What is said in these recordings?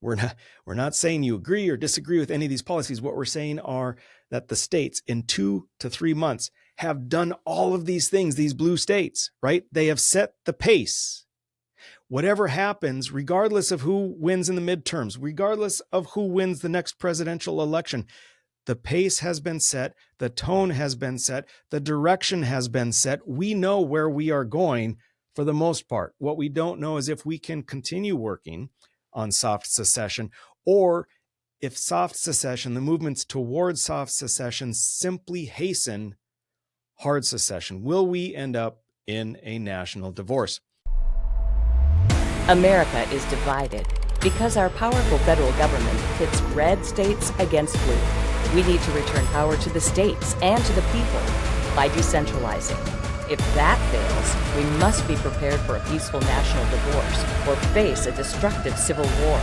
We're not saying you agree or disagree with any of these policies. What we're saying are that the states in 2 to 3 months have done all of these things, these blue states, right? They have set the pace. Whatever happens, regardless of who wins in the midterms, regardless of who wins the next presidential election, the pace has been set, the tone has been set, the direction has been set. We know where we are going for the most part. What we don't know is if we can continue working on soft secession, or if soft secession, the movements towards soft secession, simply hasten hard secession. Will we end up in a national divorce? America is divided because our powerful federal government pits red states against blue. We need to return power to the states and to the people by decentralizing. If that fails, we must be prepared for a peaceful national divorce or face a destructive civil war.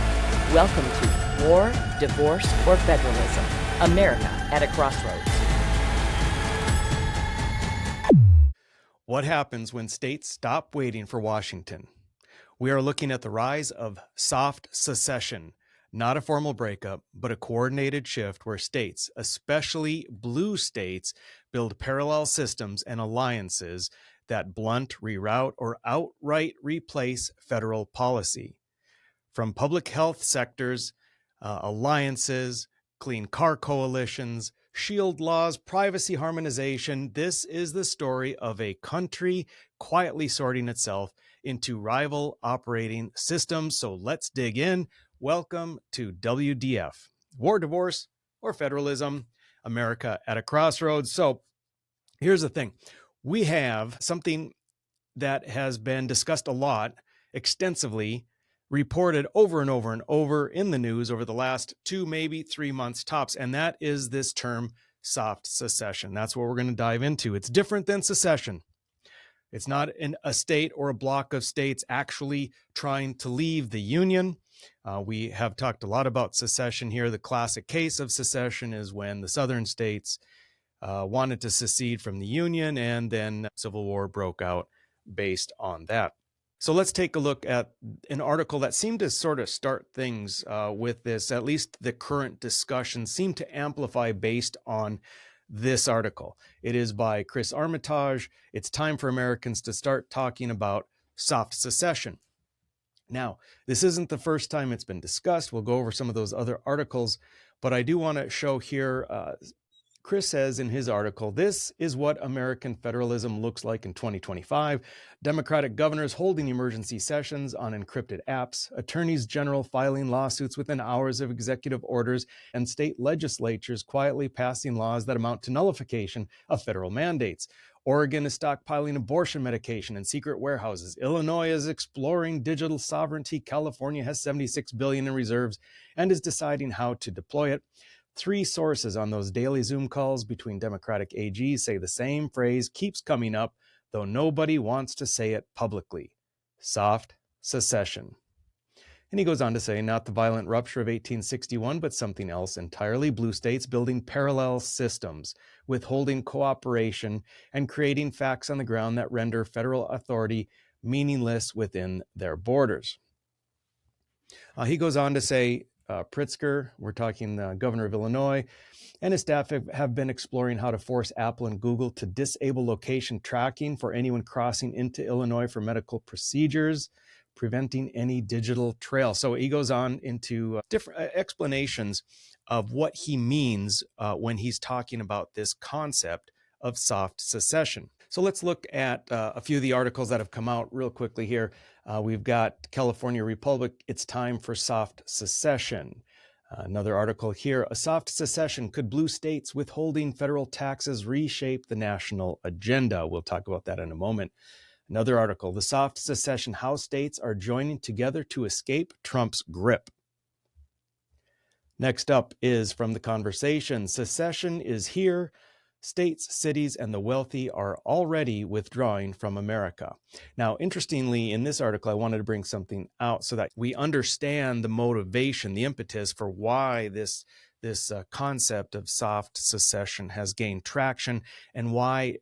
Welcome to War, Divorce, or Federalism. America at a crossroads. What happens when states stop waiting for Washington? We are looking at the rise of soft secession, not a formal breakup, but a coordinated shift where states, especially blue states, build parallel systems and alliances that blunt, reroute, or outright replace federal policy. From public health sectors, alliances, clean car coalitions, shield laws, privacy harmonization, this is the story of a country quietly sorting itself into rival operating systems. So let's dig in. Welcome to WDF, War, Divorce, or Federalism, America at a Crossroads. So here's the thing. We have something that has been discussed a lot, extensively, reported over and over and over in the news over the last 2, maybe 3 months tops, and that is this term, soft secession. That's what we're going to dive into. It's different than secession. It's not a state or a block of states actually trying to leave the Union. We have talked a lot about secession here. The classic case of secession is when the southern states wanted to secede from the Union, and then Civil War broke out based on that. So let's take a look at an article that seemed to sort of start things with this. At least the current discussion seemed to amplify based on this article. It is by Chris Armitage. It's time for Americans to start talking about soft secession. Now, this isn't the first time it's been discussed. We'll go over some of those other articles, but I do want to show here, Chris says in his article, this is what American federalism looks like in 2025. Democratic governors holding emergency sessions on encrypted apps, attorneys general filing lawsuits within hours of executive orders, and state legislatures quietly passing laws that amount to nullification of federal mandates. Oregon is stockpiling abortion medication in secret warehouses. Illinois is exploring digital sovereignty. California has $76 billion in reserves and is deciding how to deploy it. 3 sources on those daily Zoom calls between Democratic AGs say the same phrase keeps coming up, though nobody wants to say it publicly. Soft secession. And he goes on to say, not the violent rupture of 1861, but something else entirely. Blue states building parallel systems, withholding cooperation, and creating facts on the ground that render federal authority meaningless within their borders. He goes on to say, Pritzker, we're talking the governor of Illinois, and his staff have been exploring how to force Apple and Google to disable location tracking for anyone crossing into Illinois for medical procedures, preventing any digital trail. So he goes on into different explanations of what he means when he's talking about this concept of soft secession. So let's look at a few of the articles that have come out real quickly here. We've got California Republic, it's time for soft secession. Another article here, a soft secession, could blue states withholding federal taxes reshape the national agenda? We'll talk about that in a moment. Another article, the soft secession House states are joining together to escape Trump's grip. Next up is from The Conversation, secession is here. States, cities, and the wealthy are already withdrawing from America. Now, interestingly, in this article, I wanted to bring something out so that we understand the motivation, the impetus for why this concept of soft secession has gained traction, and why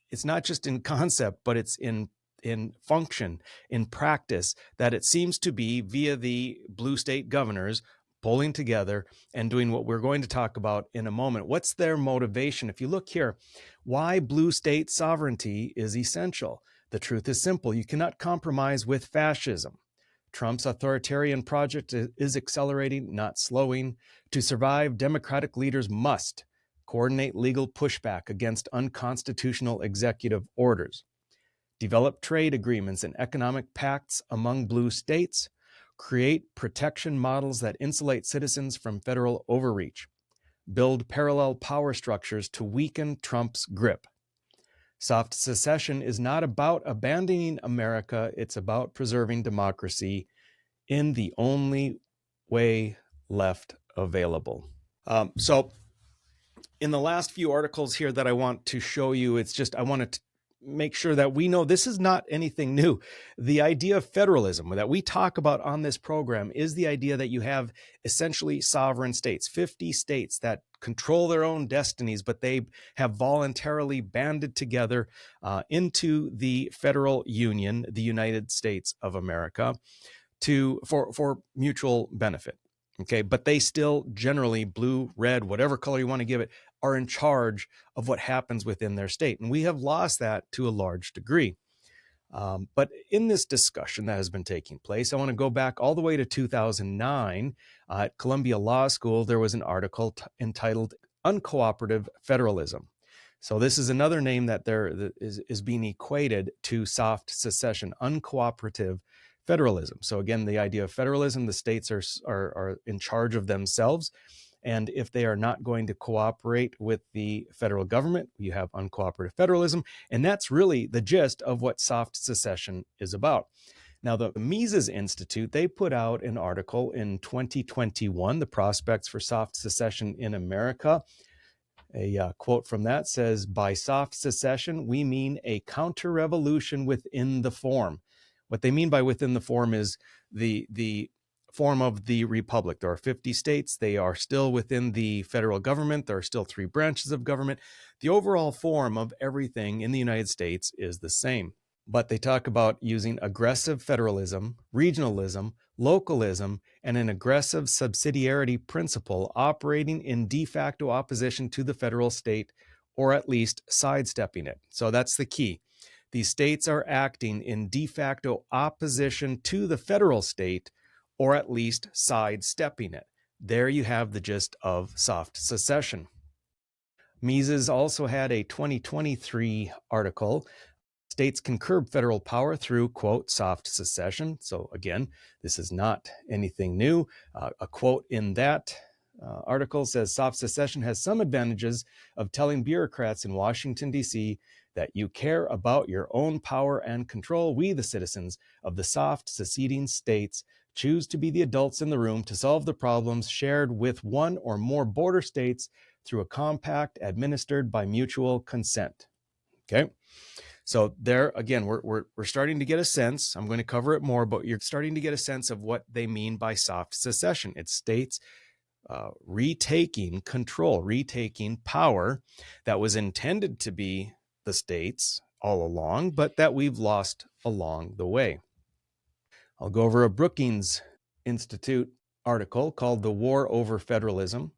it's not just in concept, but it's in in function, in practice, that it seems to be via the blue state governors pulling together and doing what we're going to talk about in a moment. What's their motivation? If you look here, why blue state sovereignty is essential. The truth is simple. You cannot compromise with fascism. Trump's authoritarian project is accelerating, not slowing. To survive, democratic leaders must coordinate legal pushback against unconstitutional executive orders, develop trade agreements and economic pacts among blue states, create protection models that insulate citizens from federal overreach, build parallel power structures to weaken Trump's grip. Soft secession is not about abandoning America, it's about preserving democracy in the only way left available. So in the last few articles here that I want to show you, it's just I want to make sure that we know this is not anything new. The idea of federalism that we talk about on this program is the idea that you have essentially sovereign states, 50 states that control their own destinies, but they have voluntarily banded together into the federal union, the United States of America, for mutual benefit. Okay, but they still generally, blue, red, whatever color you want to give it, are in charge of what happens within their state. And we have lost that to a large degree. But in this discussion that has been taking place, I want to go back all the way to 2009. At Columbia Law School, there was an article entitled Uncooperative Federalism. So this is another name that is being equated to soft secession, uncooperative federalism. So again, the idea of federalism, the states are in charge of themselves. And if they are not going to cooperate with the federal government, you have uncooperative federalism. And that's really the gist of what soft secession is about. Now, the Mises Institute, they put out an article in 2021, The Prospects for Soft Secession in America. A quote from that says, "By soft secession, we mean a counter-revolution within the form." What they mean by within the form is the form of the republic. There are 50 states. They are still within the federal government. There are still 3 branches of government. The overall form of everything in the United States is the same. But they talk about using aggressive federalism, regionalism, localism, and an aggressive subsidiarity principle operating in de facto opposition to the federal state, or at least sidestepping it. So that's the key. These states are acting in de facto opposition to the federal state, or at least sidestepping it. There you have the gist of soft secession. Mises also had a 2023 article, States Can Curb Federal Power Through, quote, soft secession. So again, this is not anything new. A quote in that article says, soft secession has some advantages of telling bureaucrats in Washington, D.C., that you care about your own power and control. We, the citizens of the soft seceding states, choose to be the adults in the room to solve the problems shared with one or more border states through a compact administered by mutual consent. Okay, so there again, we're starting to get a sense. I'm going to cover it more, but you're starting to get a sense of what they mean by soft secession. It's states retaking control, retaking power that was intended to be the states all along, but that we've lost along the way. I'll go over a Brookings Institute article called The War Over Federalism.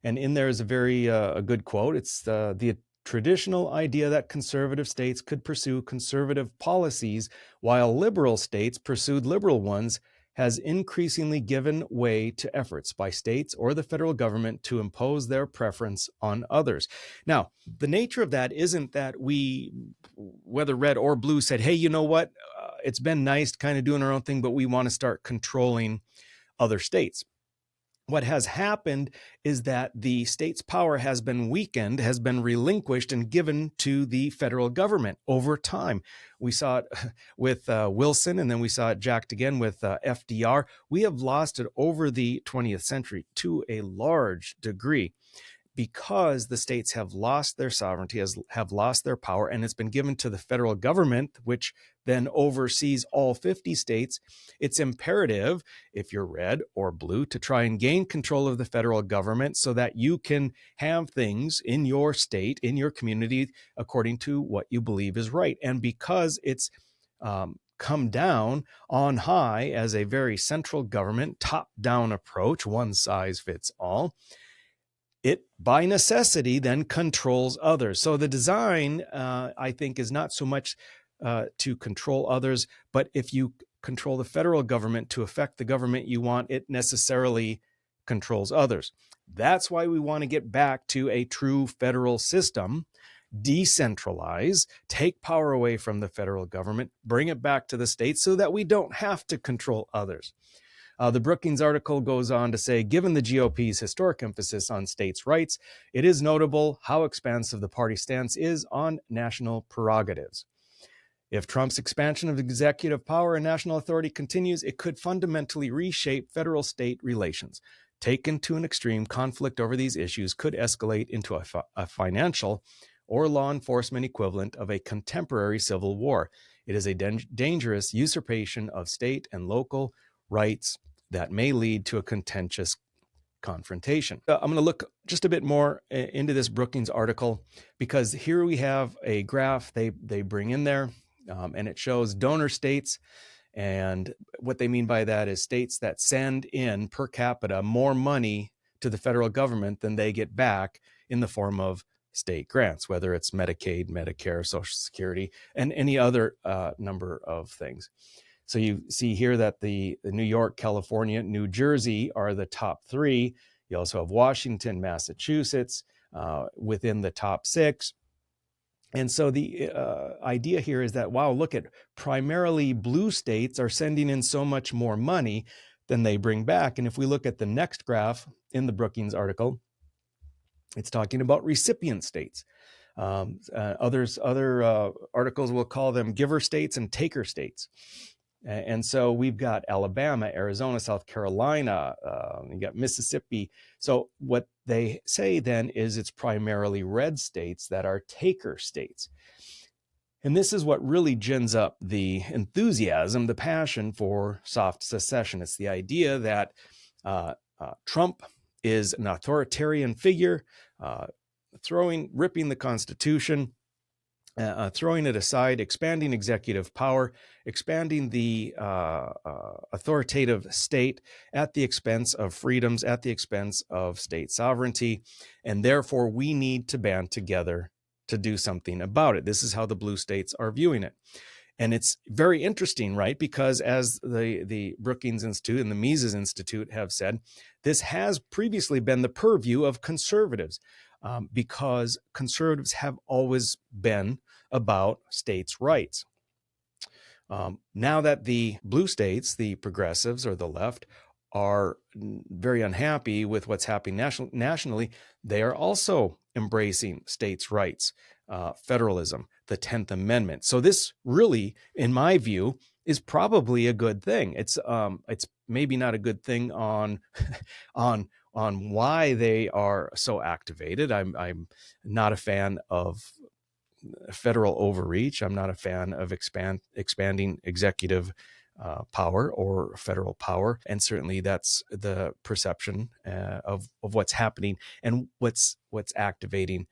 And in there is a good quote. It's the traditional idea that conservative states could pursue conservative policies while liberal states pursued liberal ones has increasingly given way to efforts by states or the federal government to impose their preference on others. Now, the nature of that isn't that we, whether red or blue, said, hey, you know what? It's been nice kind of doing our own thing, but we want to start controlling other states. What has happened is that the state's power has been weakened, has been relinquished and given to the federal government over time. We saw it with Wilson, and then we saw it jacked again with FDR. We have lost it over the 20th century to a large degree because the states have lost their sovereignty, have lost their power, and it's been given to the federal government, which then oversees all 50 states. It's imperative, if you're red or blue, to try and gain control of the federal government so that you can have things in your state, in your community, according to what you believe is right. And because it's come down on high as a very central government, top-down approach, one size fits all, it by necessity then controls others. So the design, I think, is not so much to control others, but if you control the federal government to affect the government you want, it necessarily controls others. That's why we want to get back to a true federal system, decentralize, take power away from the federal government, bring it back to the states so that we don't have to control others. The Brookings article goes on to say, given the GOP's historic emphasis on states' rights, it is notable how expansive the party stance is on national prerogatives. If Trump's expansion of executive power and national authority continues, it could fundamentally reshape federal-state relations. Taken to an extreme, conflict over these issues could escalate into a financial or law enforcement equivalent of a contemporary civil war. It is a dangerous usurpation of state and local rights that may lead to a contentious confrontation. I'm going to look just a bit more into this Brookings article, because here we have a graph they bring in there, and it shows donor states. And what they mean by that is states that send in per capita more money to the federal government than they get back in the form of state grants, whether it's Medicaid, Medicare, Social Security, and any other number of things. So you see here that the New York, California, New Jersey are the top three. You also have Washington, Massachusetts within the top six. And so the idea here is that, wow, look at primarily blue states are sending in so much more money than they bring back. And if we look at the next graph in the Brookings article, it's talking about recipient states. Other articles will call them giver states and taker states. And so we've got Alabama, Arizona, South Carolina, you got Mississippi. So what they say then is it's primarily red states that are taker states. And this is what really gins up the enthusiasm, the passion for soft secession. It's the idea that Trump is an authoritarian figure, ripping the Constitution, throwing it aside, expanding executive power, expanding the authoritative state at the expense of freedoms, at the expense of state sovereignty, and therefore we need to band together to do something about it. This is how the blue states are viewing it. And it's very interesting, right? Because as the Brookings Institute and the Mises Institute have said, this has previously been the purview of conservatives, because conservatives have always been about states' rights. Now that the blue states, the progressives or the left, are very unhappy with what's happening nationally, they are also embracing states' rights, federalism, the 10th Amendment. So this really, in my view, is probably a good thing. It's maybe not a good thing on why they are so activated. I'm not a fan of federal overreach. I'm not a fan of expanding executive power or federal power, and certainly that's the perception of what's happening and what's activating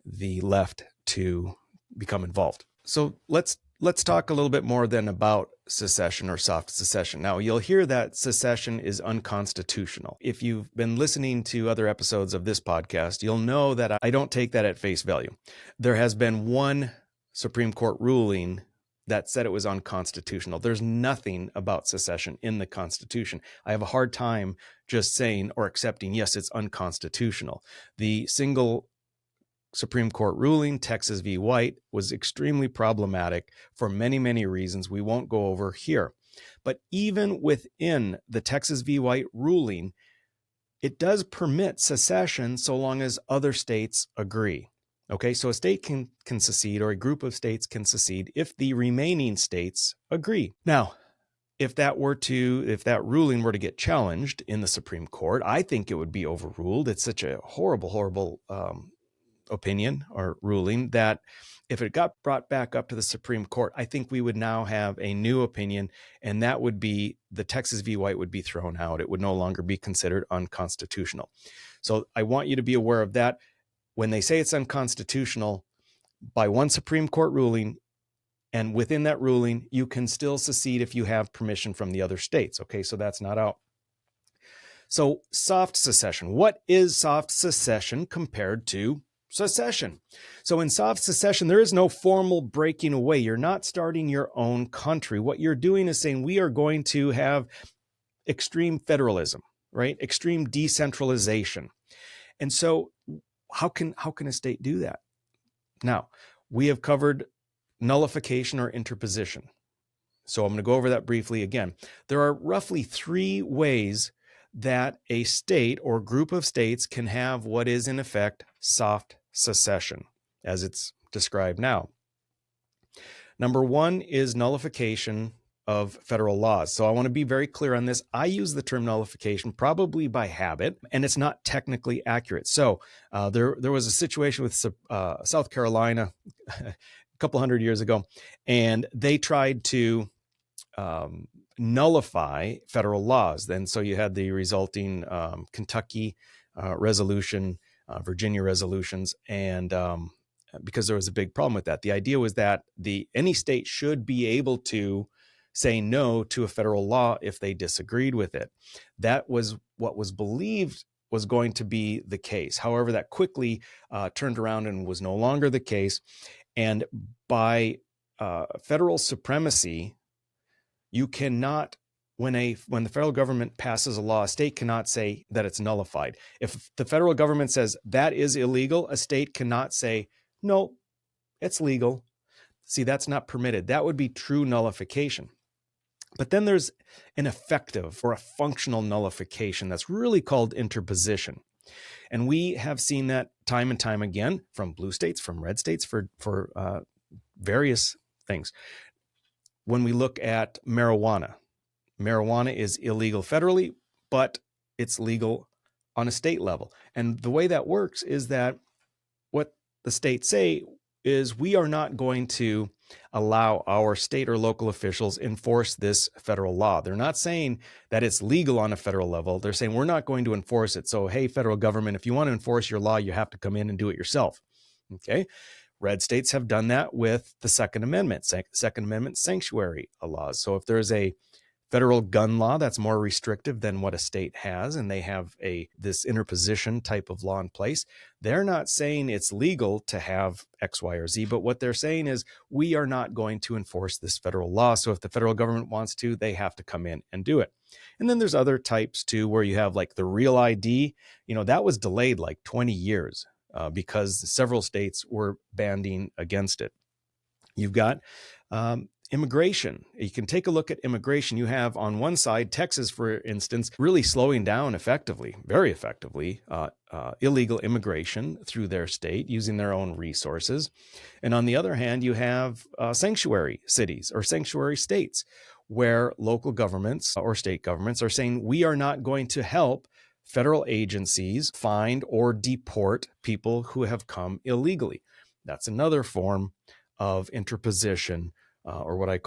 the left to become involved. So let's talk a little bit more then about secession or soft secession. Now, you'll hear that secession is unconstitutional. If you've been listening to other episodes of this podcast, you'll know that I don't take that at face value. There has been one Supreme Court ruling that said it was unconstitutional. There's nothing about secession in the Constitution. I have a hard time just saying or accepting, yes, it's unconstitutional. The single Supreme Court ruling, Texas v. White, was extremely problematic for many, many reasons we won't go over here. But even within the Texas v. White ruling, it does permit secession so long as other states agree. Okay, so a state can secede, or a group of states can secede if the remaining states agree. Now, if that ruling were to get challenged in the Supreme Court, I think it would be overruled. It's such a horrible opinion or ruling that if it got brought back up to the Supreme Court, I think we would now have a new opinion, and that would be the Texas v. White would be thrown out. It would no longer be considered unconstitutional. So I want you to be aware of that. When they say it's unconstitutional by one Supreme Court ruling, And within that ruling, you can still secede if you have permission from the other states. Okay, so that's not out. So soft secession. What is soft secession compared to secession? So in soft secession, there is no formal breaking away. You're not starting your own country. What you're doing is saying we are going to have extreme federalism, right? Extreme decentralization. And so how can a state do that? Now, we have covered nullification or interposition. So I'm going to go over that briefly again. There are roughly 3 ways that a state or group of states can have what is in effect soft secession, as it's described now. Number 1 is nullification of federal laws. So I want to be very clear on this. I use the term nullification probably by habit, and it's not technically accurate. So there was a situation with South Carolina a couple hundred years ago, and they tried to nullify federal laws. Then so you had the resulting Kentucky resolution, Virginia resolutions, and because there was a big problem with that. The idea was that any state should be able to say no to a federal law if they disagreed with it. That was what was believed was going to be the case. However, that quickly turned around and was no longer the case. And by federal supremacy, you cannot, when the federal government passes a law, a state cannot say that it's nullified. If the federal government says that is illegal, a state cannot say, no, it's legal. See, that's not permitted. That would be true nullification. But then there's an effective or a functional nullification that's really called interposition. And we have seen that time and time again from blue states, from red states for various things. When we look at marijuana is illegal federally, but it's legal on a state level. And the way that works is that what the states say is we are not going to allow our state or local officials enforce this federal law. They're not saying that it's legal on a federal level. They're saying we're not going to enforce it. So, hey, federal government, if you want to enforce your law, you have to come in and do it yourself. Okay. Red states have done that with the Second Amendment, Second Amendment sanctuary laws. So if there's a federal gun law that's more restrictive than what a state has, and they have this interposition type of law in place, they're not saying it's legal to have X, Y, or Z, but what they're saying is we are not going to enforce this federal law. So if the federal government wants to, they have to come in and do it. And then there's other types too, where you have like the Real ID, that was delayed like 20 years because several states were banding against it. You've got immigration. You can take a look at immigration. You have on one side, Texas, for instance, really slowing down very effectively, illegal immigration through their state using their own resources. And on the other hand, you have sanctuary cities or sanctuary states where local governments or state governments are saying, we are not going to help federal agencies find or deport people who have come illegally. That's another form of interposition, or what I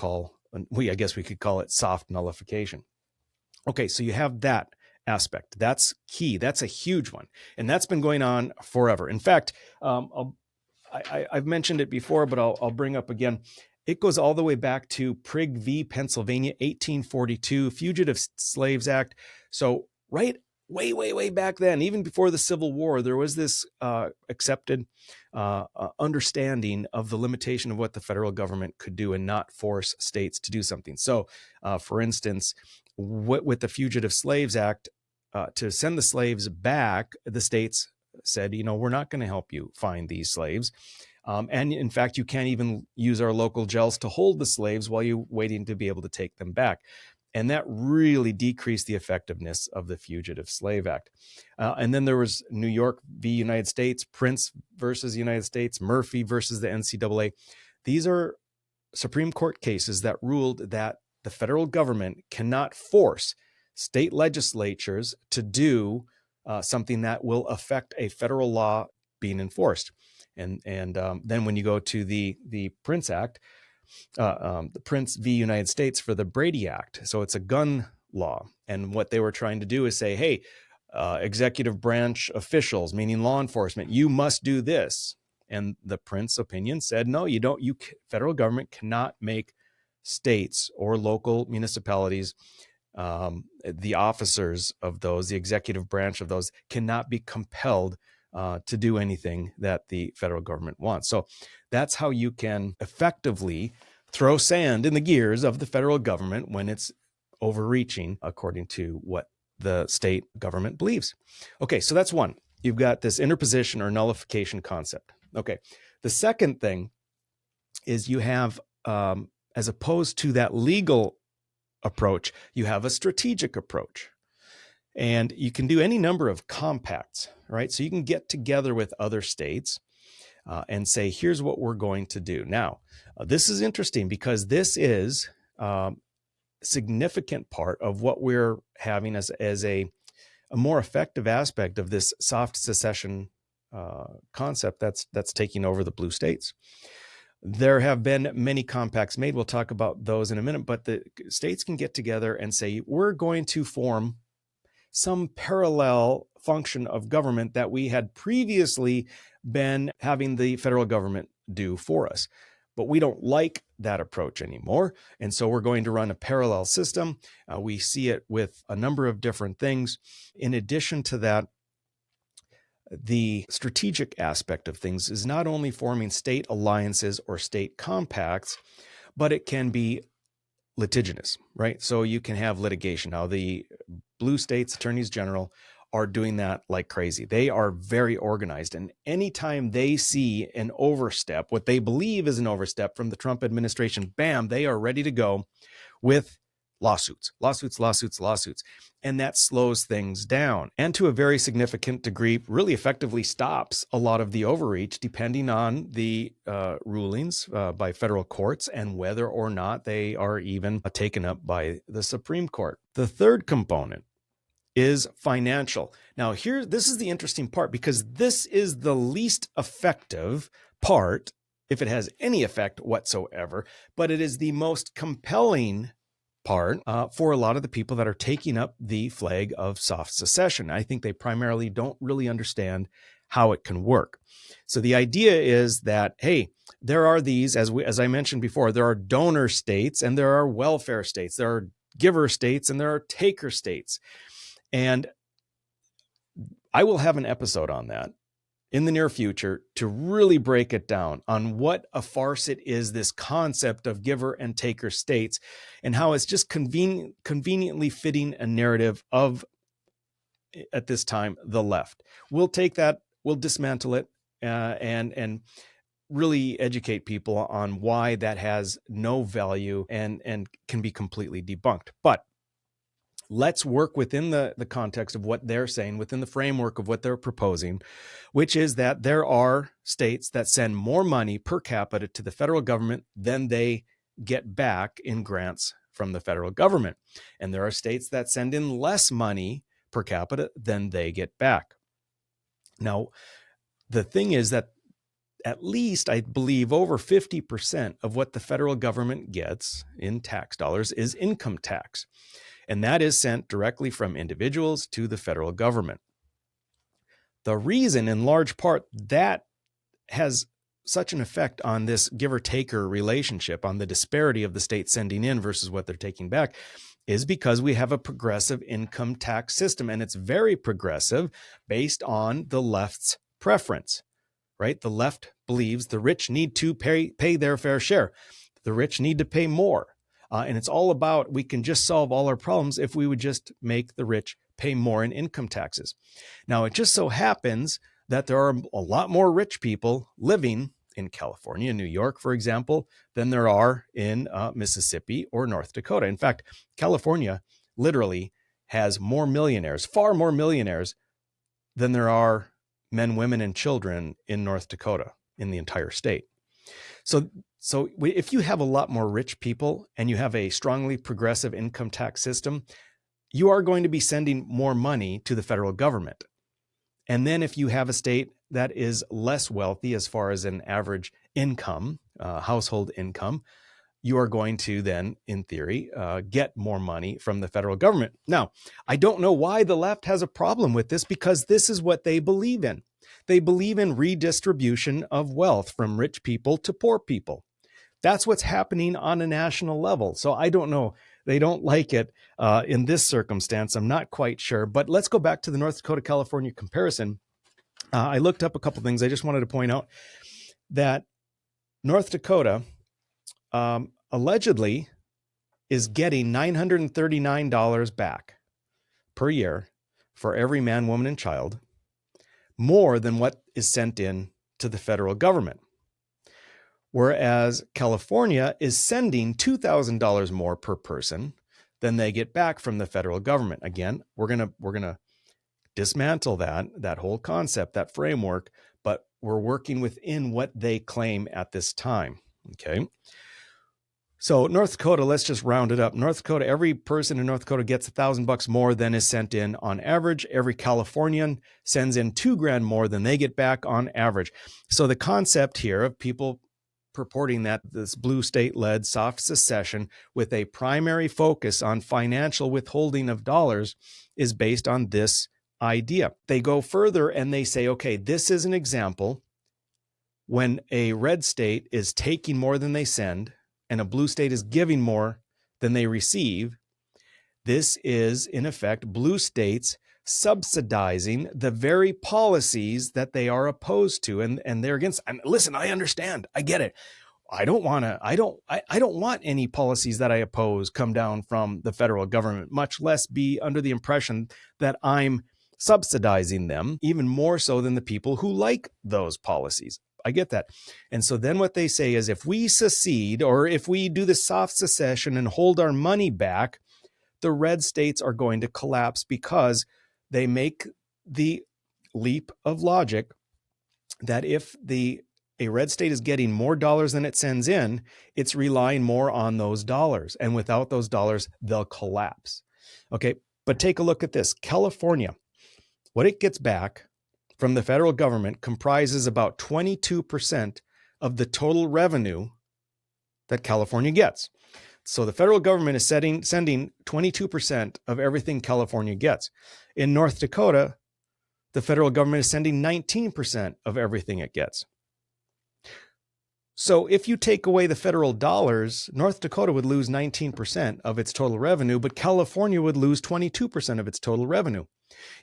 guess we could call it soft nullification. Okay, so you have that aspect. That's key. That's a huge one. And that's been going on forever. In fact, I've mentioned it before, but I'll bring up again. It goes all the way back to Prigg v. Pennsylvania, 1842, Fugitive Slaves Act. So right way back then, even before the Civil War, there was this accepted understanding of the limitation of what the federal government could do and not force states to do something. So, for instance, with the Fugitive Slaves Act, to send the slaves back, the states said, we're not going to help you find these slaves. And in fact, you can't even use our local jails to hold the slaves while you're waiting to be able to take them back. And that really decreased the effectiveness of the Fugitive Slave Act. And then there was New York v. United States, Prince versus United States, Murphy versus the NCAA. These are Supreme Court cases that ruled that the federal government cannot force state legislatures to do something that will affect a federal law being enforced. And then when you go to the Prince Act, the Prince v. United States for the Brady Act. So it's a gun law. And what they were trying to do is say, hey, executive branch officials, meaning law enforcement, you must do this. And the Prince opinion said, no, you don't. Federal government cannot make states or local municipalities, the officers of those, the executive branch of those, cannot be compelled to do anything that the federal government wants. So that's how you can effectively throw sand in the gears of the federal government when it's overreaching, according to what the state government believes. Okay, so that's one. You've got this interposition or nullification concept. Okay, the second thing is you have, as opposed to that legal approach, you have a strategic approach. And you can do any number of compacts, right? So you can get together with other states and say, here's what we're going to do. Now, this is interesting because this is a significant part of what we're having as a more effective aspect of this soft secession concept that's taking over the blue states. There have been many compacts made. We'll talk about those in a minute, but the states can get together and say, we're going to form some parallel function of government that we had previously been having the federal government do for us. But we don't like that approach anymore. And so we're going to run a parallel system. We see it with a number of different things. In addition to that, the strategic aspect of things is not only forming state alliances or state compacts, but it can be litigious, right? So you can have litigation. Now, the blue states attorneys general are doing that like crazy. They are very organized. And anytime they see an overstep, what they believe is an overstep from the Trump administration, bam, they are ready to go with lawsuits. And that slows things down. And to a very significant degree, really effectively stops a lot of the overreach, depending on the rulings by federal courts and whether or not they are even taken up by the Supreme Court. The third component is financial. Now, this is the interesting part, because this is the least effective part, if it has any effect whatsoever, but it is the most compelling part for a lot of the people that are taking up the flag of soft secession. I think they primarily don't really understand how it can work. So the idea is that, hey, there are these, as I mentioned before, there are donor states and there are welfare states, there are giver states and there are taker states. And I will have an episode on that in the near future to really break it down on what a farce it is, this concept of giver and taker states, and how it's just conveniently fitting a narrative of, at this time, the left. We'll take that, we'll dismantle it, and really educate people on why that has no value and can be completely debunked. But let's work within the context of what they're saying, within the framework of what they're proposing, which is that there are states that send more money per capita to the federal government than they get back in grants from the federal government. And there are states that send in less money per capita than they get back. Now, the thing is that at least, I believe, over 50% of what the federal government gets in tax dollars is income tax. And that is sent directly from individuals to the federal government. The reason, in large part, that has such an effect on this giver-taker relationship, on the disparity of the state sending in versus what they're taking back, is because we have a progressive income tax system. And it's very progressive based on the left's preference, right? The left believes the rich need to pay their fair share. The rich need to pay more. And it's all about, we can just solve all our problems if we would just make the rich pay more in income taxes. Now, it just so happens that there are a lot more rich people living in California, New York, for example, than there are in Mississippi or North Dakota. In fact, California literally has more millionaires, far more millionaires than there are men, women, and children in North Dakota, in the entire state. So if you have a lot more rich people and you have a strongly progressive income tax system, you are going to be sending more money to the federal government. And then if you have a state that is less wealthy as far as an average income, household income, you are going to then, in theory, get more money from the federal government. Now, I don't know why the left has a problem with this, because this is what they believe in. They believe in redistribution of wealth from rich people to poor people. That's what's happening on a national level. So I don't know. They don't like it in this circumstance. I'm not quite sure. But let's go back to the North Dakota-California comparison. I looked up a couple things. I just wanted to point out that North Dakota allegedly is getting $939 back per year for every man, woman, and child, more than what is sent in to the federal government. Whereas California is sending $2,000 more per person than they get back from the federal government. Again, we're gonna dismantle that whole concept, that framework, but we're working within what they claim at this time. Okay. So North Dakota, let's just round it up. North Dakota, every person in North Dakota gets $1,000 more than is sent in on average. Every Californian sends in $2,000 more than they get back on average. So the concept here of people purporting that this blue state-led soft secession with a primary focus on financial withholding of dollars is based on this idea. They go further and they say, okay, this is an example when a red state is taking more than they send and a blue state is giving more than they receive. This is, in effect, blue states subsidizing the very policies that they are opposed to and they're against. And listen, I understand. I get it. I don't want any policies that I oppose come down from the federal government, much less be under the impression that I'm subsidizing them, even more so than the people who like those policies. I get that. And so then what they say is if we secede or if we do the soft secession and hold our money back, the red states are going to collapse because they make the leap of logic that if a red state is getting more dollars than it sends in, it's relying more on those dollars. And without those dollars, they'll collapse. Okay, but take a look at this. California, what it gets back from the federal government comprises about 22% of the total revenue that California gets. So the federal government is sending 22% of everything California gets. In North Dakota, the federal government is sending 19% of everything it gets. So if you take away the federal dollars, North Dakota would lose 19% of its total revenue, but California would lose 22% of its total revenue.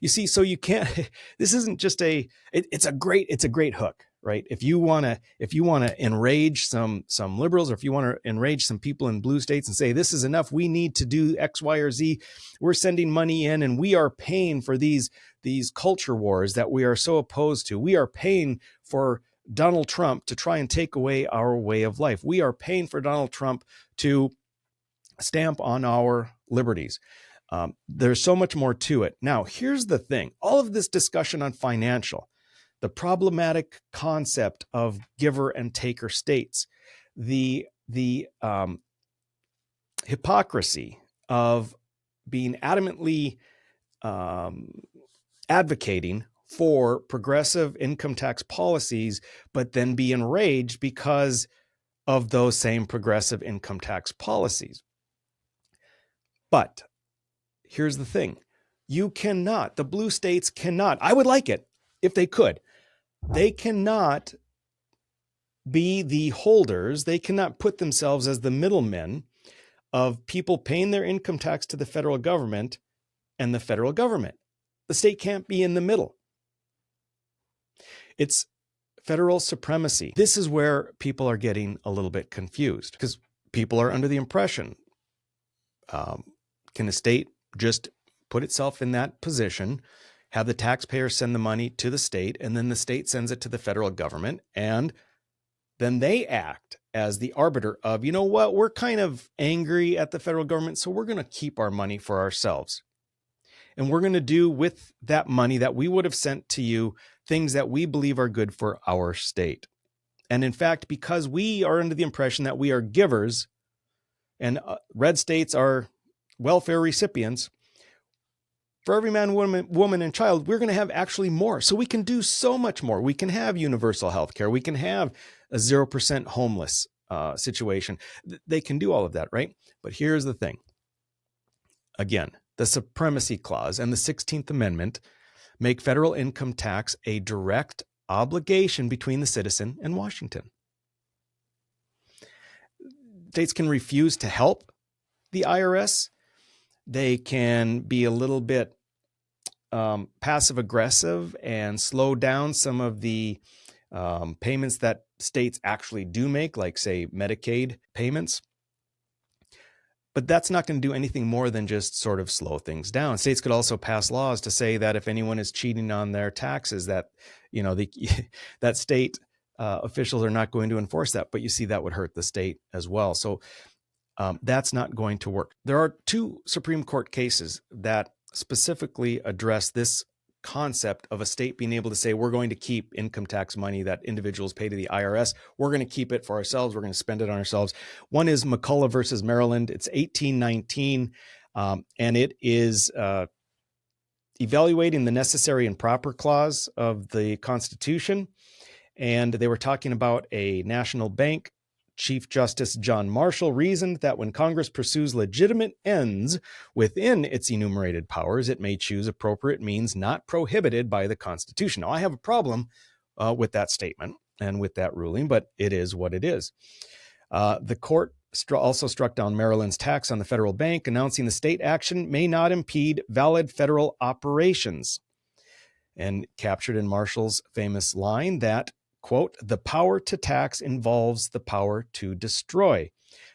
You see, so you can't, this isn't just it's a great hook, right? If you want to enrage some liberals, or if you want to enrage some people in blue states and say, this is enough, we need to do X, Y, or Z. We're sending money in and we are paying for these culture wars that we are so opposed to. We are paying for Donald Trump to try and take away our way of life. We are paying for Donald Trump to stamp on our liberties. There's so much more to it. Now, here's the thing. All of this discussion on financial, the problematic concept of giver and taker states, the hypocrisy of being adamantly advocating for progressive income tax policies, but then be enraged because of those same progressive income tax policies. But here's the thing. The blue states cannot, I would like it if they could. They cannot be the holders. They cannot put themselves as the middlemen of people paying their income tax to the federal government and the federal government. The state can't be in the middle. It's federal supremacy. This is where people are getting a little bit confused because people are under the impression, can a state just put itself in that position, have the taxpayer send the money to the state, and then the state sends it to the federal government, and then they act as the arbiter of, you know what, we're kind of angry at the federal government, so we're going to keep our money for ourselves. And we're going to do with that money that we would have sent to you things that we believe are good for our state. And in fact, because we are under the impression that we are givers and red states are welfare recipients, for every man, woman, and child, we're going to have actually more. So we can do so much more. We can have universal health care. We can have a 0% homeless situation. They can do all of that, right? But here's the thing. Again, the Supremacy Clause and the 16th Amendment make federal income tax a direct obligation between the citizen and Washington. States can refuse to help the IRS. They can be a little bit passive aggressive and slow down some of the payments that states actually do make, like, say, Medicaid payments. But that's not going to do anything more than just sort of slow things down. States could also pass laws to say that if anyone is cheating on their taxes, that, that state officials are not going to enforce that. But you see, that would hurt the state as well. So that's not going to work. There are two Supreme Court cases that specifically address this concept of a state being able to say, we're going to keep income tax money that individuals pay to the IRS. We're going to keep it for ourselves. We're going to spend it on ourselves. One is McCulloch versus Maryland. It's 1819, and it is evaluating the necessary and proper clause of the Constitution. And they were talking about a national bank. Chief Justice John Marshall reasoned that when Congress pursues legitimate ends within its enumerated powers, it may choose appropriate means not prohibited by the Constitution. Now, I have a problem with that statement and with that ruling, but it is what it is. The court also struck down Maryland's tax on the federal bank, announcing the state action may not impede valid federal operations, and captured in Marshall's famous line that, quote, the power to tax involves the power to destroy.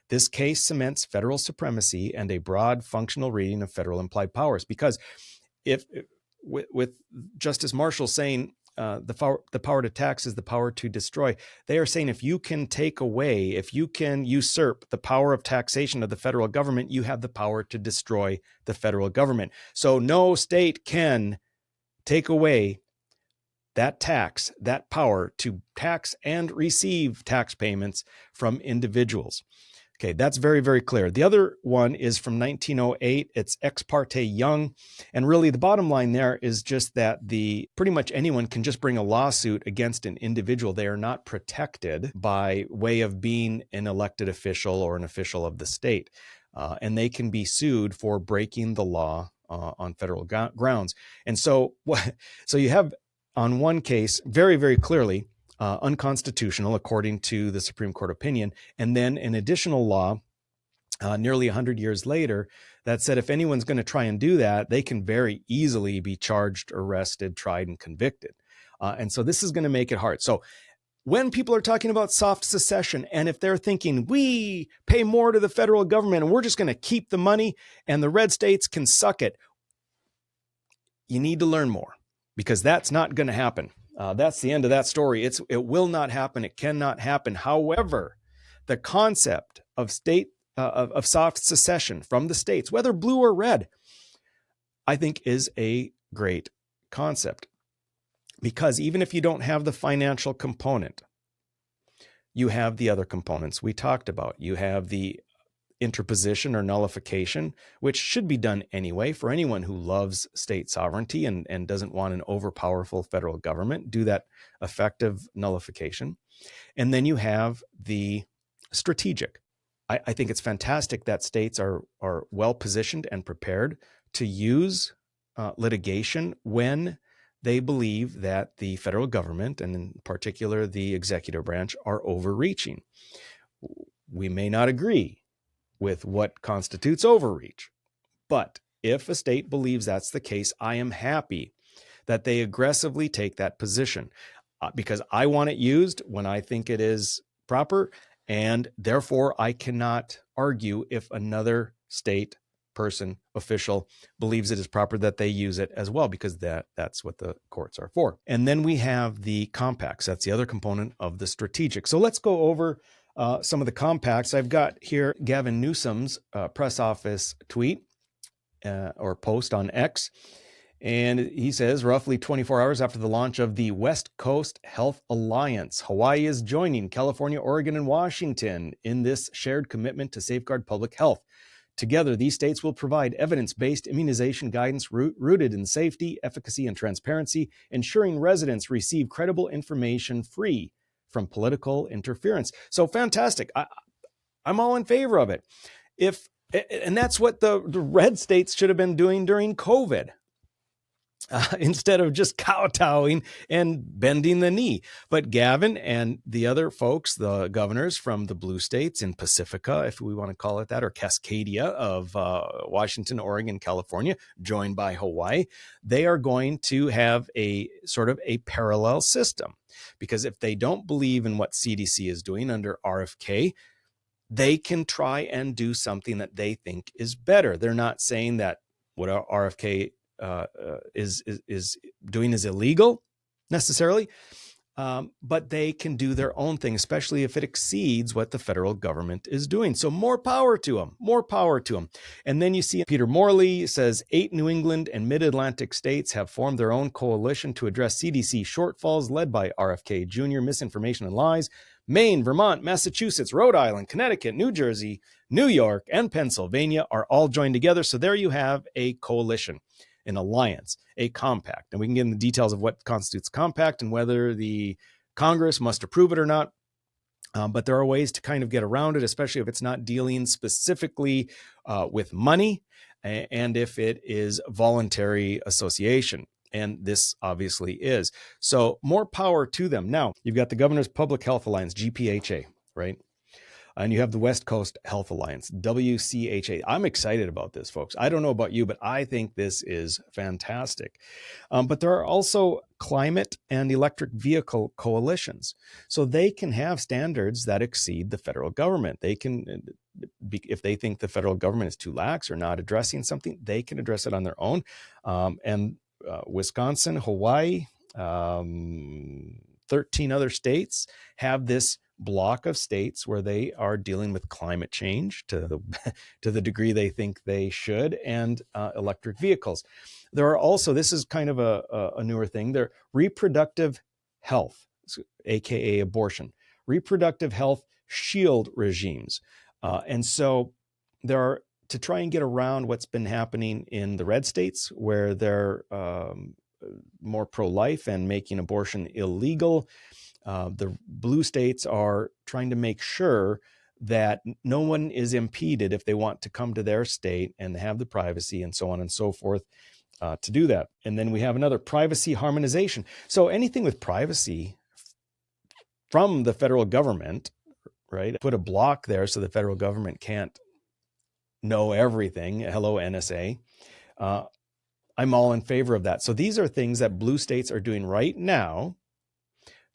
This case cements federal supremacy and a broad functional reading of federal implied powers. Because if with Justice Marshall saying the power to tax is the power to destroy, they are saying if you can take away, if you can usurp the power of taxation of the federal government, you have the power to destroy the federal government. So no state can take away that tax, that power to tax and receive tax payments from individuals. Okay, that's very, very clear. The other one is from 1908. It's ex parte Young. And really the bottom line there is just that pretty much anyone can just bring a lawsuit against an individual. They are not protected by way of being an elected official or an official of the state. And they can be sued for breaking the law on federal grounds. And so you have, on one case, very, very clearly unconstitutional, according to the Supreme Court opinion, and then an additional law nearly 100 years later that said if anyone's going to try and do that, they can very easily be charged, arrested, tried, and convicted. And so this is going to make it hard. So when people are talking about soft secession, and if they're thinking we pay more to the federal government and we're just going to keep the money and the red states can suck it, you need to learn more. Because that's not going to happen. That's the end of that story. It will not happen. It cannot happen. However, the concept of of soft secession from the states, whether blue or red, I think is a great concept. Because even if you don't have the financial component, you have the other components we talked about. You have the interposition or nullification, which should be done anyway for anyone who loves state sovereignty and doesn't want an overpowerful federal government. Do that effective nullification. And then you have the strategic. I think it's fantastic that states are well positioned and prepared to use litigation when they believe that the federal government, and in particular the executive branch, are overreaching. We may not agree with what constitutes overreach. But if a state believes that's the case, I am happy that they aggressively take that position because I want it used when I think it is proper. And therefore, I cannot argue if another state person, official, believes it is proper that they use it as well, because that's what the courts are for. And then we have the compacts. That's the other component of the strategic. So let's go over some of the compacts. I've got here Gavin Newsom's press office tweet or post on X. And he says, roughly 24 hours after the launch of the West Coast Health Alliance, Hawaii is joining California, Oregon, and Washington in this shared commitment to safeguard public health. Together, these states will provide evidence-based immunization guidance rooted in safety, efficacy, and transparency, ensuring residents receive credible information free from political interference. So fantastic. I'm all in favor of it. And that's what the red states should have been doing during COVID. instead of just kowtowing and bending the knee. But Gavin and the other folks, the governors from the blue states in Pacifica, if we want to call it that, or Cascadia of Washington, Oregon, California, joined by Hawaii, they are going to have a sort of a parallel system. Because if they don't believe in what CDC is doing under RFK, they can try and do something that they think is better. They're not saying that what RFK is doing is illegal necessarily, but they can do their own thing, especially if it exceeds what the federal government is doing. So more power to them, more power to them. And then you see Peter Morley says 8 New England and Mid-Atlantic states have formed their own coalition to address CDC shortfalls led by RFK Jr., misinformation and lies. Maine, Vermont, Massachusetts, Rhode Island, Connecticut, New Jersey, New York, and Pennsylvania are all joined together. So there you have a coalition, an alliance, a compact. And we can get into the details of what constitutes a compact and whether the Congress must approve it or not. But there are ways to kind of get around it, especially if it's not dealing specifically with money and if it is voluntary association. And this obviously is. So more power to them. Now, you've got the Governor's Public Health Alliance, GPHA, right? And you have the West Coast Health Alliance, WCHA. I'm excited about this, folks. I don't know about you, but I think this is fantastic. But there are also climate and electric vehicle coalitions. So they can have standards that exceed the federal government. They can, if they think the federal government is too lax or not addressing something, they can address it on their own. Wisconsin, Hawaii, 13 other states have this block of states where they are dealing with climate change to the degree they think they should, and electric vehicles. There are also, this is kind of a newer thing, there reproductive health, aka abortion, reproductive health shield regimes. And so there are, to try and get around what's been happening in the red states where they're more pro-life and making abortion illegal. The blue states are trying to make sure that no one is impeded if they want to come to their state and have the privacy and so on and so forth to do that. And then we have another privacy harmonization. So anything with privacy from the federal government, right? Put a block there so the federal government can't know everything. Hello, NSA. I'm all in favor of that. So these are things that blue states are doing right now.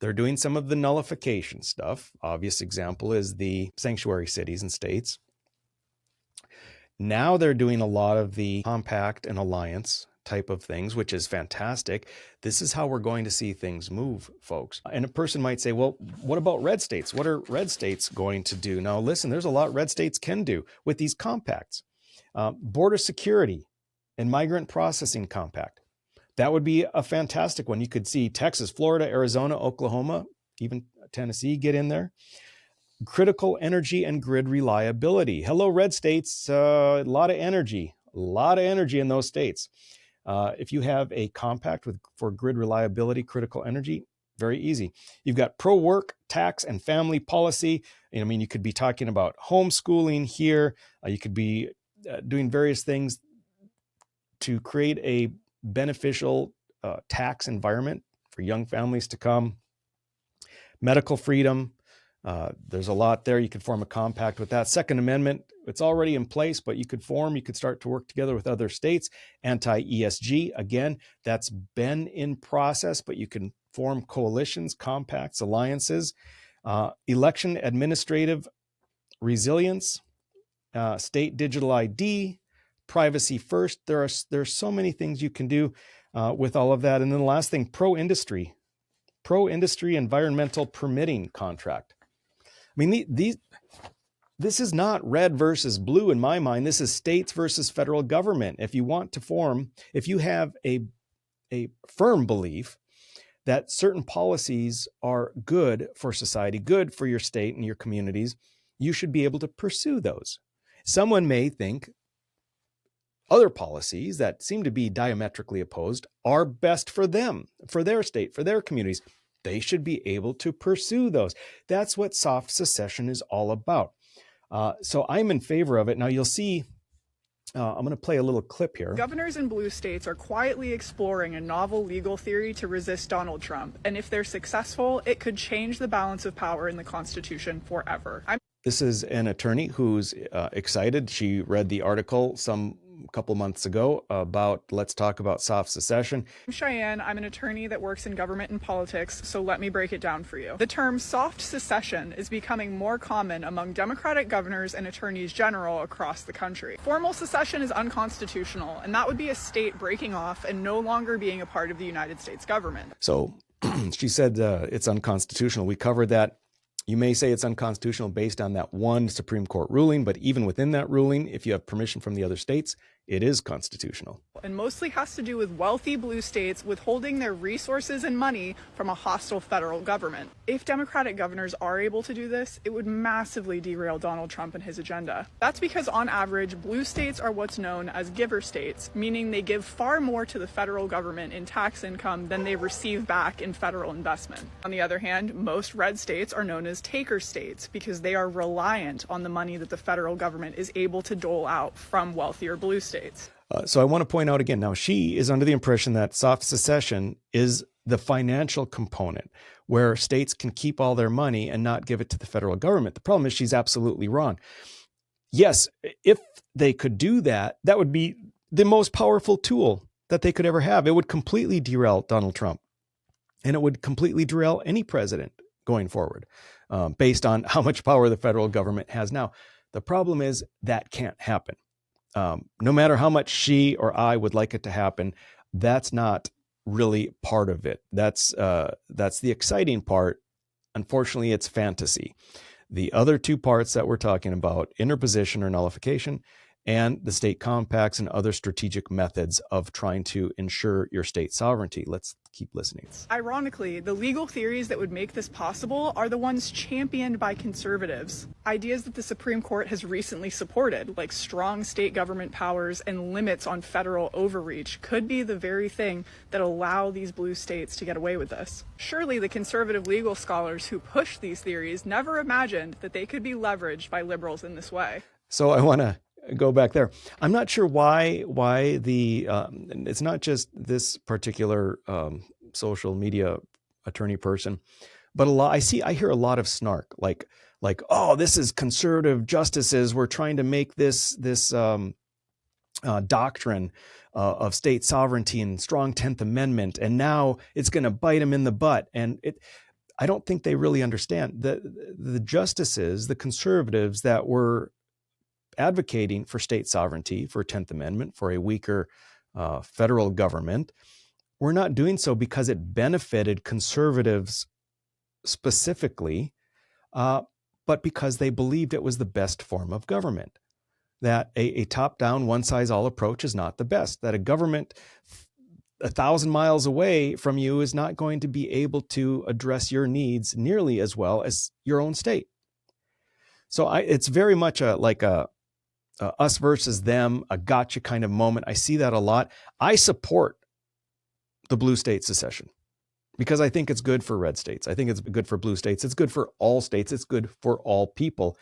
They're doing some of the nullification stuff. Obvious example is the sanctuary cities and states. Now they're doing a lot of the compact and alliance type of things, which is fantastic. This is how we're going to see things move, folks. And a person might say, well, what about red states? What are red states going to do? Now, listen, there's a lot red states can do with these compacts. Border security and migrant processing compact. That would be a fantastic one. You could see Texas, Florida, Arizona, Oklahoma, even Tennessee get in there. Critical energy and grid reliability. Hello, red states. A lot of energy in those states. If you have a compact for grid reliability, critical energy, very easy. You've got pro-work, tax, and family policy. I mean, you could be talking about homeschooling here. You could be doing various things to create a beneficial tax environment for young families to come. Medical freedom. There's a lot there. You could form a compact with that. Second Amendment, it's already in place, but you could start to work together with other states. Anti-ESG, again, that's been in process, but you can form coalitions, compacts, alliances. Election administrative resilience, state digital ID, privacy first. There's so many things you can do with all of that. And then the last thing, pro-industry environmental permitting contract. I mean, this is not red versus blue in my mind. This is states versus federal government. If you have a firm belief that certain policies are good for society, good for your state and your communities, you should be able to pursue those. Someone may think other policies that seem to be diametrically opposed are best for them, for their state, for their communities. They should be able to pursue those. That's what soft secession is all about. So I'm in favor of it. Now you'll see I'm going to play a little clip here. Governors in blue states are quietly exploring a novel legal theory to resist Donald Trump, and if they're successful, it could change the balance of power in the Constitution forever. This is an attorney who's excited. She read the article some couple months ago about Let's Talk About Soft Secession. I'm Cheyenne. I'm an attorney that works in government and politics, so let me break it down for you. The term soft secession is becoming more common among Democratic governors and attorneys general across the country. Formal secession is unconstitutional, and that would be a state breaking off and no longer being a part of the United States government. So she said it's unconstitutional. We covered that. You may say it's unconstitutional based on that one Supreme Court ruling, but even within that ruling, if you have permission from the other states, it is constitutional. And mostly has to do with wealthy blue states withholding their resources and money from a hostile federal government. If Democratic governors are able to do this, it would massively derail Donald Trump and his agenda. That's because on average, blue states are what's known as giver states, meaning they give far more to the federal government in tax income than they receive back in federal investment. On the other hand, most red states are known as taker states because they are reliant on the money that the federal government is able to dole out from wealthier blue states. So I want to point out again, now she is under the impression that soft secession is the financial component where states can keep all their money and not give it to the federal government. The problem is she's absolutely wrong. Yes, if they could do that, that would be the most powerful tool that they could ever have. It would completely derail Donald Trump, and it would completely derail any president going forward based on how much power the federal government has now. The problem is that can't happen. No matter how much she or I would like it to happen, that's not really part of it. That's the exciting part. Unfortunately, it's fantasy. The other two parts that we're talking about, interposition or nullification, and the state compacts and other strategic methods of trying to ensure your state sovereignty. Let's keep listening. Ironically, the legal theories that would make this possible are the ones championed by conservatives. Ideas that the Supreme Court has recently supported, like strong state government powers and limits on federal overreach, could be the very thing that allow these blue states to get away with this. Surely the conservative legal scholars who pushed these theories never imagined that they could be leveraged by liberals in this way. So I want to go back there. I'm not sure why the it's not just this particular social media attorney person, but I hear a lot of snark, like oh, this is conservative justices. We're trying to make this doctrine of state sovereignty and strong 10th Amendment, and now it's going to bite them in the butt. And I don't think they really understand the justices, the conservatives that were advocating for state sovereignty, for 10th Amendment, for a weaker federal government. We're not doing so because it benefited conservatives specifically, but because they believed it was the best form of government, that a top-down, one-size-all approach is not the best, that a government 1,000 miles away from you is not going to be able to address your needs nearly as well as your own state. So it's very much like a us versus them, a gotcha kind of moment. I see that a lot. I support the blue state secession because I think it's good for red states. I think it's good for blue states. It's good for all states. It's good for all people.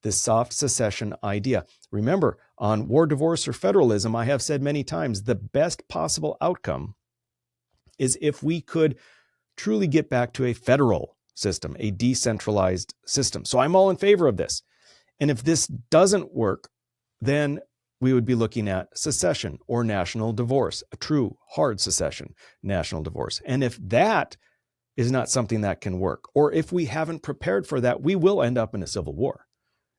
This soft secession idea. Remember, on war, divorce, or federalism, I have said many times, the best possible outcome is if we could truly get back to a federal system, a decentralized system. So I'm all in favor of this. And if this doesn't work, then we would be looking at secession or national divorce, a true hard secession, national divorce. And if that is not something that can work, or if we haven't prepared for that, we will end up in a civil war.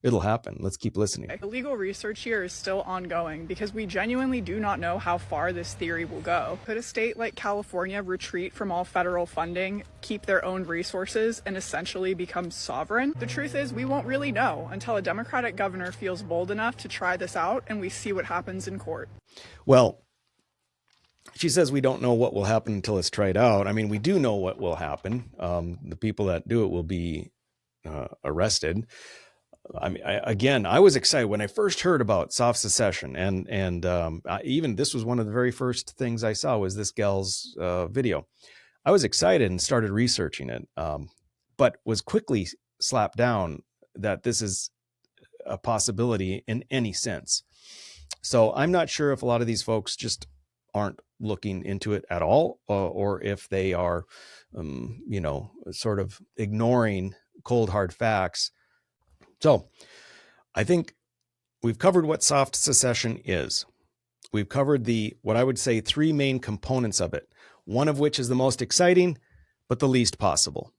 It'll happen. Let's keep listening. The legal research here is still ongoing because we genuinely do not know how far this theory will go. Could a state like California retreat from all federal funding, keep their own resources, and essentially become sovereign? The truth is, we won't really know until a Democratic governor feels bold enough to try this out and we see what happens in court. Well, she says we don't know what will happen until it's tried out. I mean, we do know what will happen. The people that do it will be arrested. I mean, I was excited when I first heard about soft secession, and even this was one of the very first things I saw was this gal's video. I was excited and started researching it, but was quickly slapped down that this is a possibility in any sense. So I'm not sure if a lot of these folks just aren't looking into it at all, or if they are, sort of ignoring cold hard facts. So I think we've covered what soft secession is. We've covered what I would say 3 main components of it, one of which is the most exciting, but the least possible.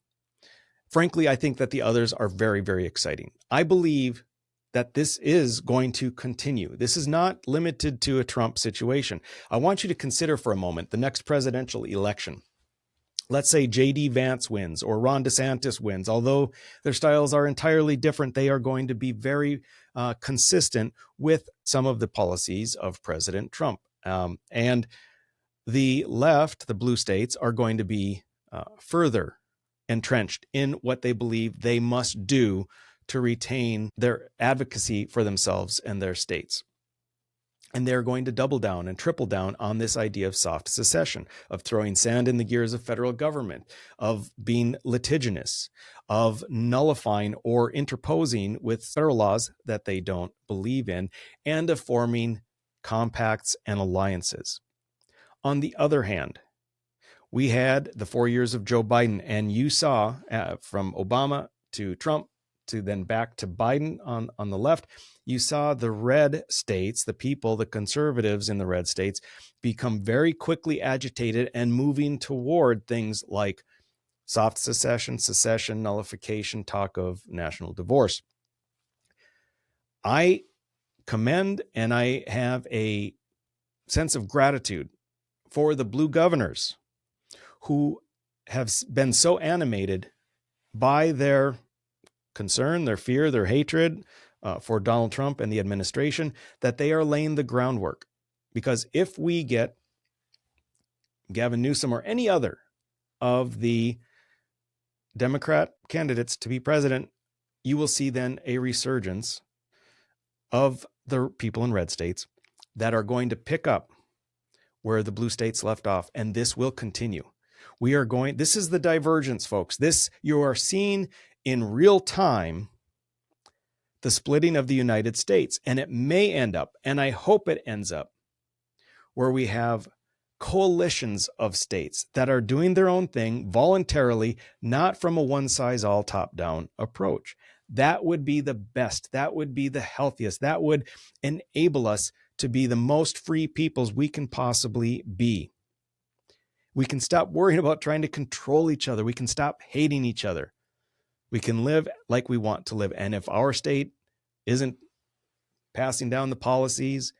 Frankly, I think that the others are very, very exciting. I believe that this is going to continue. This is not limited to a Trump situation. I want you to consider for a moment the next presidential election. Let's say J.D. Vance wins or Ron DeSantis wins. Although their styles are entirely different, they are going to be very consistent with some of the policies of President Trump. And the left, the blue states, are going to be further entrenched in what they believe they must do to retain their advocacy for themselves and their states. And they're going to double down and triple down on this idea of soft secession, of throwing sand in the gears of federal government, of being litigious, of nullifying or interposing with federal laws that they don't believe in, and of forming compacts and alliances. On the other hand, we had the 4 years of Joe Biden, and you saw from Obama to Trump to then back to Biden on the left, you saw the red states, the people, the conservatives in the red states, become very quickly agitated and moving toward things like soft secession, nullification, talk of national divorce. I commend and I have a sense of gratitude for the blue governors who have been so animated by their concern, their fear, their hatred for Donald Trump and the administration, that they are laying the groundwork. Because if we get Gavin Newsom or any other of the Democrat candidates to be president, you will see then a resurgence of the people in red states that are going to pick up where the blue states left off. And this will continue. This is the divergence, folks. This, you are seeing in real time the splitting of the United States. And it may end up, and I hope it ends up, where we have coalitions of states that are doing their own thing voluntarily, not from a one-size-all top-down approach. That would be the best. That would be the healthiest. That would enable us to be the most free peoples we can possibly be. We can stop worrying about trying to control each other. We can stop hating each other. We can live like we want to live. And if our state isn't passing down the policies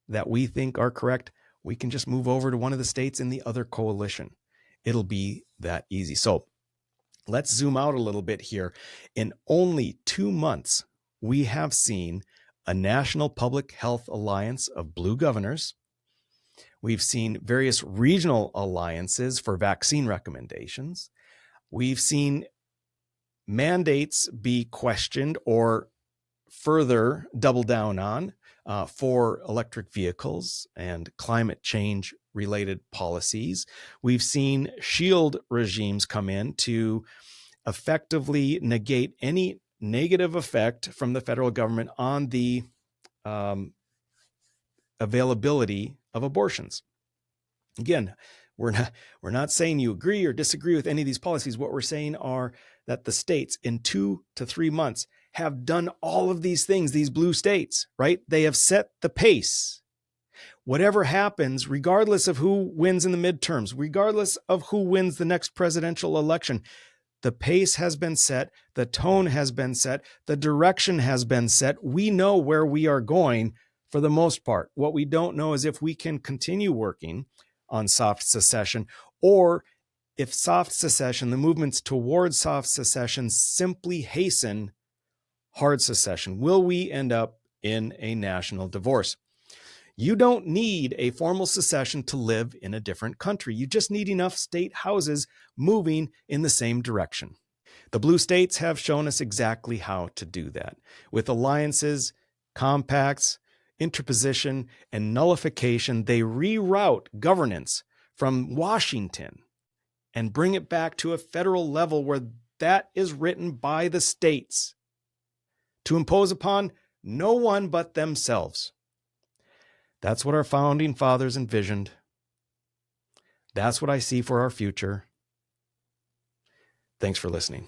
that we think are correct, we can just move over to one of the states in the other coalition. It'll be that easy. So let's zoom out a little bit here. In only 2 months, we have seen a national public health alliance of blue governors. We've seen various regional alliances for vaccine recommendations. We've seen mandates be questioned or further double down on for electric vehicles and climate change related policies. We've seen shield regimes come in to effectively negate any negative effect from the federal government on the availability of abortions. Again, we're not saying you agree or disagree with any of these policies. What we're saying are that the states in 2 to 3 months have done all of these things, these blue states, right? They have set the pace. Whatever happens, regardless of who wins in the midterms, regardless of who wins the next presidential election, the pace has been set, the tone has been set, the direction has been set. We know where we are going for the most part. What we don't know is if we can continue working on soft secession, or if soft secession, the movements towards soft secession, simply hasten hard secession. Will we end up in a national divorce? You don't need a formal secession to live in a different country. You just need enough state houses moving in the same direction. The blue states have shown us exactly how to do that. With alliances, compacts, interposition, and nullification, they reroute governance from Washington and bring it back to a federal level where that is written by the states to impose upon no one but themselves. That's what our founding fathers envisioned. That's what I see for our future. Thanks for listening.